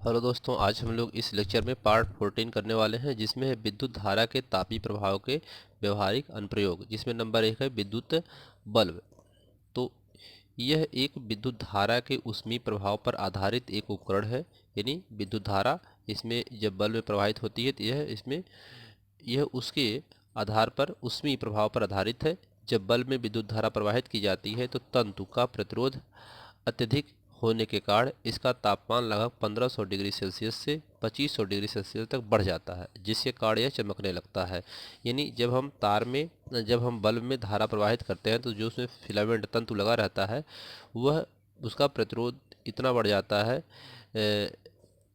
Hello दोस्तों, आज हम लोग इस लेक्चर में पार्ट 14 करने वाले हैं, जिसमें है विद्युत धारा के तापीय प्रभाव के व्यवहारिक अनुप्रयोग, जिसमें नंबर 1 है विद्युत बल्ब। तो यह एक विद्युत धारा के ऊष्मीय प्रभाव पर आधारित एक उपकरण है। यानी विद्युत धारा इसमें जब बल्ब में प्रवाहित होती है तो यह उसके आधार पर ऊष्मीय प्रभाव पर आधारित है। जब बल्ब में विद्युत धारा प्रवाहित की जाती है तो तंतु का प्रतिरोध अत्यधिक होने के कारण इसका तापमान लगभग 1500 डिग्री सेल्सियस से 2500 डिग्री सेल्सियस तक बढ़ जाता है, जिसके कारण यह चमकने लगता है। यानी जब हम बल्ब में धारा प्रवाहित करते हैं तो जो उसमें फिलामेंट तंतु लगा रहता है वह उसका प्रतिरोध इतना बढ़ जाता है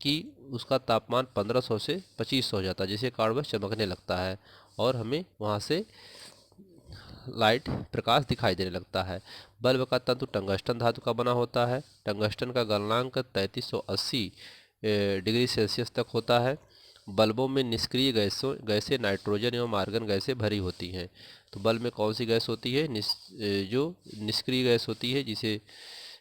कि उसका तापमान 1500 से 2500 हो जाता है, जिसके कारण वह चमकने लगता है और हमें वहाँ से लाइट प्रकाश दिखाई देने लगता है। बल्ब का तंतु टंगस्टन धातु का बना होता है। टंगस्टन का गलनांक 3380 डिग्री सेल्सियस तक होता है। बल्बों में निष्क्रिय गैसें नाइट्रोजन एवं आर्गन गैसें भरी होती हैं। तो बल्ब में कौन सी गैस होती है? जो निष्क्रिय गैस होती है,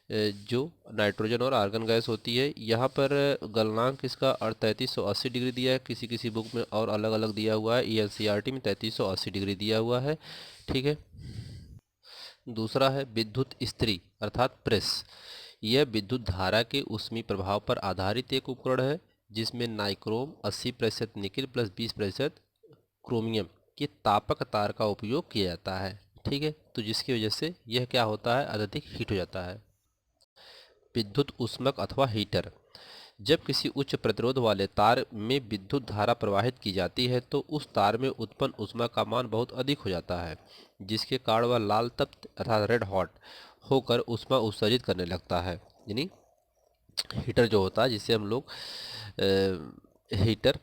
जो नाइट्रोजन और आर्गन गैस होती है। यहाँ पर गलनांक इसका 3380 डिग्री दिया है, किसी किसी बुक में और अलग अलग दिया हुआ है। एनसीईआरटी में 3380 डिग्री दिया हुआ है। ठीक है। दूसरा है विद्युत इस्त्री अर्थात प्रेस। यह विद्युत धारा के ऊष्मीय प्रभाव पर आधारित एक उपकरण है, जिसमें नाइक्रोम 80% निकिल प्लस 20% क्रोमियम के तापक तार का उपयोग किया जाता है। ठीक है। तो जिसकी वजह से यह क्या होता है, अत्यधिक हीट हो जाता है। विद्युत ऊष्मक अथवा हीटर। जब किसी उच्च प्रतिरोध वाले तार में विद्युत धारा प्रवाहित की जाती है तो उस तार में उत्पन्न ऊष्मा का मान बहुत अधिक हो जाता है, जिसके कारण वह लाल तप्त अर्थात रेड हॉट होकर ऊष्मा उत्सर्जित करने लगता है। यानी हीटर जो होता है, जिसे हम लोग हीटर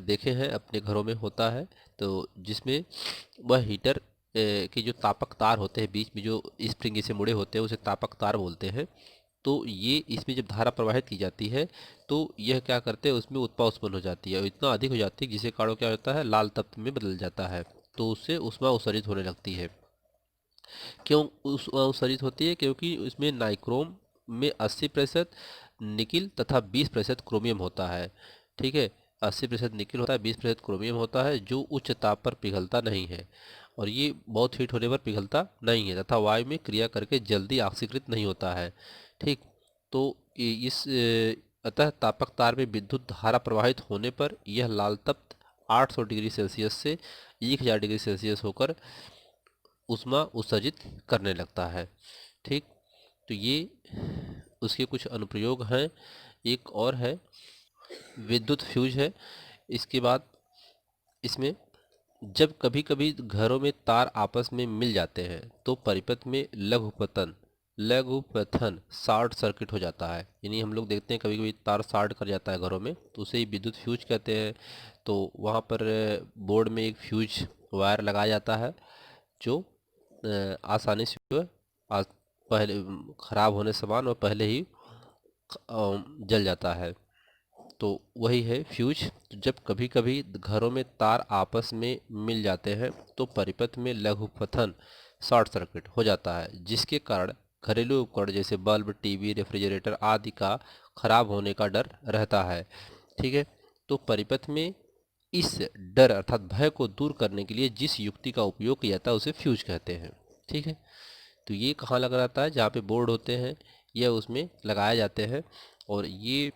देखे हैं अपने घरों में होता है, तो जिसमें वह हीटर के जो तापक तार होते हैं, बीच में जो स्प्रिंग से मुड़े होते हैं, उसे तापक तार बोलते हैं। तो ये इसमें जब धारा प्रवाहित की जाती है तो यह क्या करते हैं, उसमें उत्पा उत्पन्न हो जाती है और इतना अधिक हो जाती है जिसके कारण क्या होता है, लाल तत्व में बदल जाता है। तो उससे ऊष्मा उत्सर्जित होने लगती है। क्यों ऊष्मा उत्सर्जित होती है? क्योंकि उसमें नाइक्रोम में 80% निकिल तथा 20% क्रोमियम होता है। ठीक है। 80% निकिल होता है, 20% क्रोमियम होता है, जो उच्च ताप पर पिघलता नहीं है और ये बहुत हीट होने पर पिघलता नहीं है तथा वायु में क्रिया करके जल्दी ऑक्सीकृत नहीं होता है। ठीक। तो अतः तापक तार में विद्युत धारा प्रवाहित होने पर यह लाल तप्त 800 डिग्री सेल्सियस से 1000 डिग्री सेल्सियस होकर ऊष्मा उत्सर्जित करने लगता है। ठीक। तो ये उसके कुछ अनुप्रयोग हैं। एक और है विद्युत फ्यूज है। इसके बाद इसमें जब कभी कभी घरों में तार आपस में मिल जाते हैं तो परिपथ में लघुपथन शॉर्ट सर्किट हो जाता है। यानी हम लोग देखते हैं कभी कभी तार शॉर्ट कर जाता है घरों में, तो उसे ही विद्युत फ्यूज कहते हैं। तो वहाँ पर बोर्ड में एक फ्यूज वायर लगाया जाता है, जो आसानी से जो है, आ- पहले खराब होने समान और पहले ही जल जाता है। तो वही है फ्यूज। तो जब कभी कभी घरों में तार आपस में मिल जाते हैं तो परिपथ में लघुपथन शॉर्ट सर्किट हो जाता है, जिसके कारण घरेलू उपकरण जैसे बल्ब, टीवी, रेफ्रिजरेटर आदि का खराब होने का डर रहता है। ठीक है। तो परिपथ में इस डर अर्थात भय को दूर करने के लिए जिस युक्ति का उपयोग किया जाता है उसे फ्यूज कहते हैं। ठीक है। तो ये कहाँ लगा रहता है? जहाँ पे बोर्ड होते हैं यह उसमें लगाए जाते हैं। और ये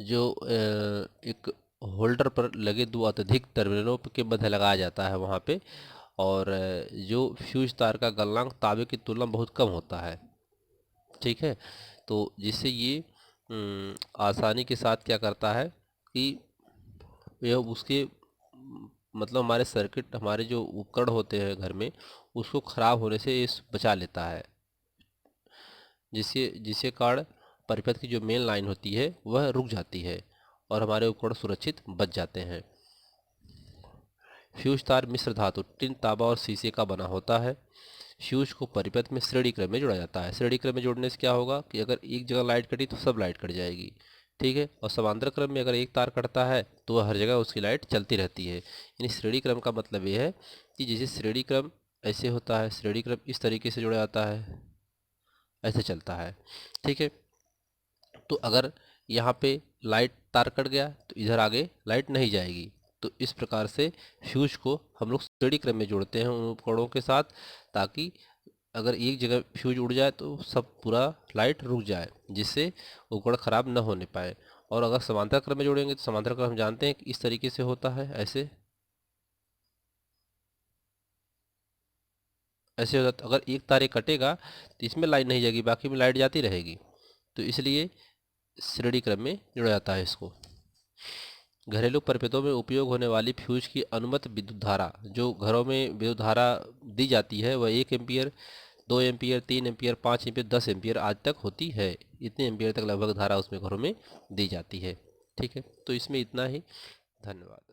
जो एक होल्डर पर लगे दो अत्यधिक टर्मिनलों के मध्य लगाया जाता है वहाँ पे। और जो फ्यूज तार का गलनांक तांबे की तुलना में बहुत कम होता है। ठीक है। तो जिससे ये आसानी के साथ क्या करता है कि यह उसके मतलब हमारे सर्किट, हमारे जो उपकरण होते हैं घर में, उसको खराब होने से इस बचा लेता है, जिससे जिसके कारण परिपथ की जो मेन लाइन होती है वह रुक जाती है और हमारे उपकरण सुरक्षित बच जाते हैं। फ्यूज तार मिश्र धातु टिन, तांबा और शीशे का बना होता है। फ्यूज को परिपथ में श्रेणी क्रम में जोड़ा जाता है। श्रेणी क्रम में जोड़ने से क्या होगा कि अगर एक जगह लाइट कटी तो सब लाइट कट जाएगी। ठीक है। और समांतर क्रम में अगर एक तार कटता है तो वह हर जगह उसकी लाइट चलती रहती है। यानी श्रेणी क्रम का मतलब ये है कि जैसे श्रेणी क्रम ऐसे होता है, श्रेणी क्रम इस तरीके से जोड़ा जाता है, ऐसे चलता है। ठीक है। तो अगर यहाँ पे लाइट तार कट गया तो इधर आगे लाइट नहीं जाएगी। तो इस प्रकार से फ्यूज को हम लोग श्रेणी क्रम में जोड़ते हैं उन उपकरणों के साथ, ताकि अगर एक जगह फ्यूज उड़ जाए तो सब पूरा लाइट रुक जाए, जिससे उपकरण खराब न होने पाए। और अगर समांतर क्रम में जोड़ेंगे तो समांतर क्रम हम जानते हैं कि इस तरीके से होता है, ऐसे ऐसे होता है। अगर एक तार कटेगा तो इसमें लाइट नहीं जाएगी, बाकी में लाइट जाती रहेगी। तो इसलिए श्रेणी क्रम में जोड़ा जाता है इसको। घरेलू परिपथों में उपयोग होने वाली फ्यूज की अनुमत विद्युत धारा, जो घरों में विद्युत धारा दी जाती है, वह 1 ampere, 2 ampere, 3 ampere, 5 ampere, 10 ampere आज तक होती है। इतने एम्पियर तक लगभग धारा उसमें घरों में दी जाती है। ठीक है, तो इसमें इतना ही। धन्यवाद।